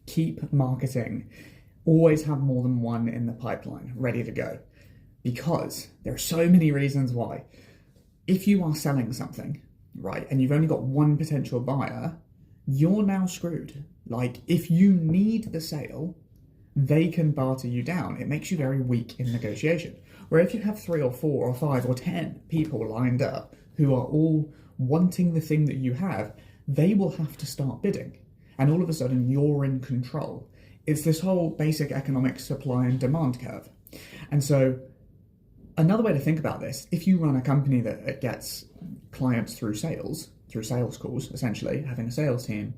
Keep marketing. Always have more than one in the pipeline ready to go, because there are so many reasons why. If you are selling something, right, and you've only got one potential buyer, you're now screwed. Like, if you need the sale, they can barter you down. It makes you very weak in negotiation. Where if you have 3 or 4 or 5 or 10 people lined up who are all wanting the thing that you have, they will have to start bidding. And all of a sudden, you're in control. It's this whole basic economic supply and demand curve. And so another way to think about this, if you run a company that gets clients through sales calls, essentially, having a sales team,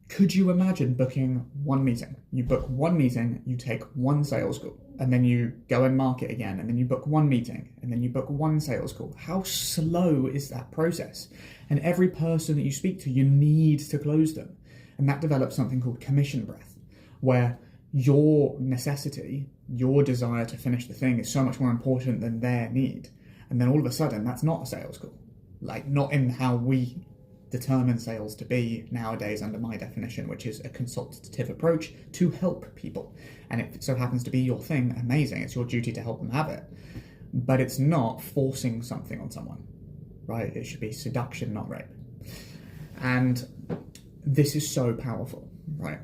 could you imagine booking one meeting? You book one meeting, you take one sales call, and then you go and market again, and then you book one meeting, and then you book one sales call. How slow is that process? And every person that you speak to, you need to close them. And that develops something called commission breath, where your necessity, your desire to finish the thing is so much more important than their need. And then all of a sudden, that's not a sales call. Like, not in how we determine sales to be nowadays under my definition, which is a consultative approach to help people. And if it so happens to be your thing, amazing, it's your duty to help them have it. But it's not forcing something on someone, right? It should be seduction, not rape. And this is so powerful, right?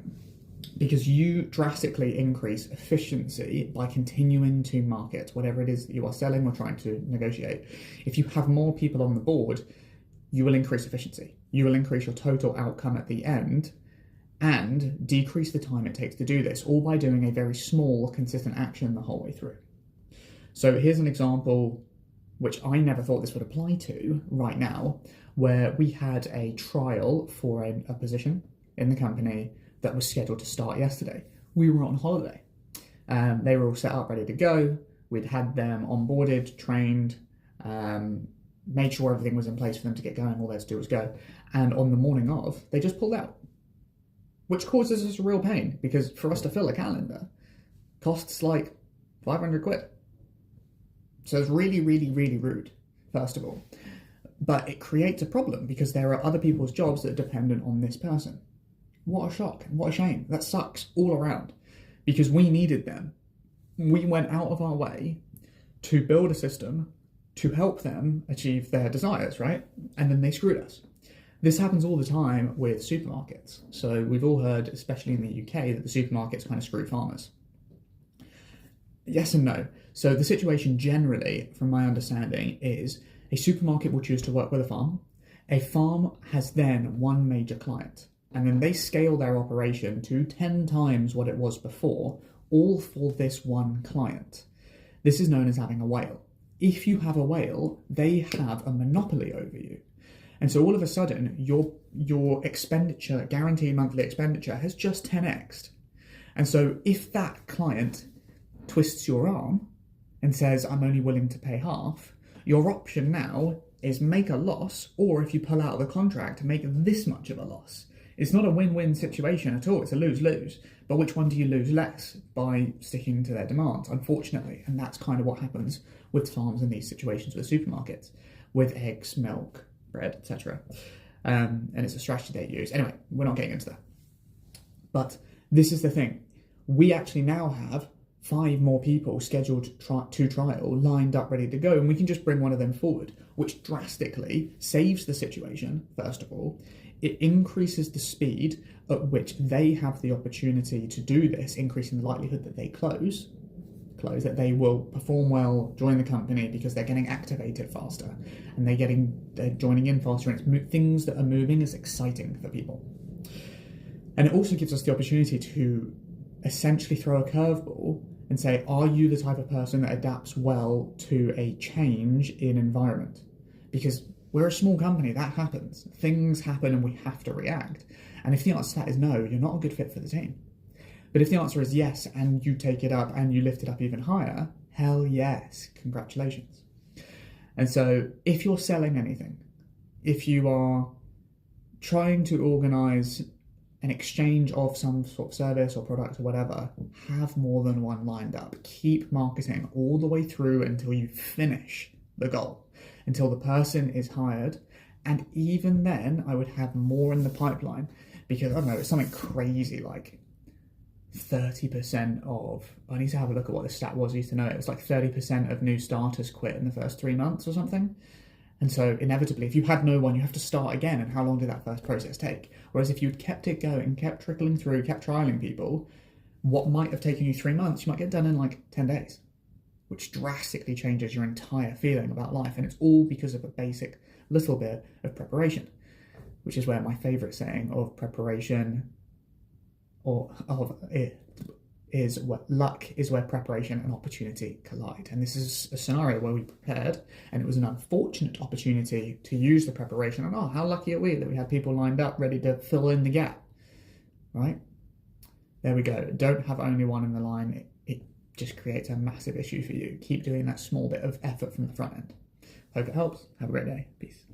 Because you drastically increase efficiency by continuing to market whatever it is that you are selling or trying to negotiate. If you have more people on the board, you will increase efficiency. You will increase your total outcome at the end and decrease the time it takes to do this, all by doing a very small, consistent action the whole way through. So here's an example which I never thought this would apply to right now, where we had a trial for a position in the company that was scheduled to start yesterday. We were on holiday. They were all set up, ready to go. We'd had them onboarded, trained, made sure everything was in place for them to get going. All they had to do was go. And on the morning of, they just pulled out, which causes us a real pain, because for us to fill a calendar costs like 500 quid. So it's really, really, really rude, first of all. But it creates a problem because there are other people's jobs that are dependent on this person. What a shock, what a shame. That sucks all around, because we needed them. We went out of our way to build a system to help them achieve their desires, right? And then they screwed us. This happens all the time with supermarkets. So we've all heard, especially in the UK, that the supermarkets kind of screw farmers. Yes and no. So the situation generally, from my understanding, is a supermarket will choose to work with a farm. A farm has then one major client, and then they scale their operation to 10 times what it was before, all for this one client. This is known as having a whale. If you have a whale, they have a monopoly over you. And so all of a sudden, your expenditure, guaranteed monthly expenditure, has just 10x'd. And so if that client twists your arm and says, I'm only willing to pay half, your option now is make a loss, or if you pull out of the contract, make this much of a loss. It's not a win-win situation at all. It's a lose-lose. But which one do you lose less? By sticking to their demands, unfortunately. And that's kind of what happens with farms in these situations with supermarkets, with eggs, milk, bread, etc. And it's a strategy they use. Anyway, we're not getting into that. But this is the thing. We actually now have 5 more people scheduled to trial, lined up, ready to go, and we can just bring one of them forward, which drastically saves the situation, first of all. It increases the speed at which they have the opportunity to do this, increasing the likelihood that they close, that they will perform well, join the company, because they're getting activated faster, and they're joining in faster, and it's things that are moving is exciting for people. And it also gives us the opportunity to essentially throw a curveball and say, are you the type of person that adapts well to a change in environment? Because we're a small company, that happens. Things happen and we have to react. And if the answer to that is no, you're not a good fit for the team. But if the answer is yes, and you take it up and you lift it up even higher, hell yes, congratulations. And so if you're selling anything, if you are trying to organise an exchange of some sort of service or product or whatever, have more than one lined up. Keep marketing all the way through until you finish the goal, until the person is hired. And even then, I would have more in the pipeline, because, I don't know, it's something crazy like 30% of, I need to have a look at what the stat was, I used to know it was like 30% of new starters quit in the first 3 months or something. And so inevitably, if you had no one, you have to start again. And how long did that first process take? Whereas if you'd kept it going, kept trickling through, kept trialing people, what might have taken you 3 months, you might get done in like 10 days, which drastically changes your entire feeling about life. And it's all because of a basic little bit of preparation, which is where my favorite saying of preparation or of it is what luck is where preparation and opportunity collide. And this is a scenario where we prepared and it was an unfortunate opportunity to use the preparation. And oh, how lucky are we that we had people lined up ready to fill in the gap, right? There we go. Don't have only one in the line. It just creates a massive issue for you. Keep doing that small bit of effort from the front end. Hope it helps. Have a great day. Peace.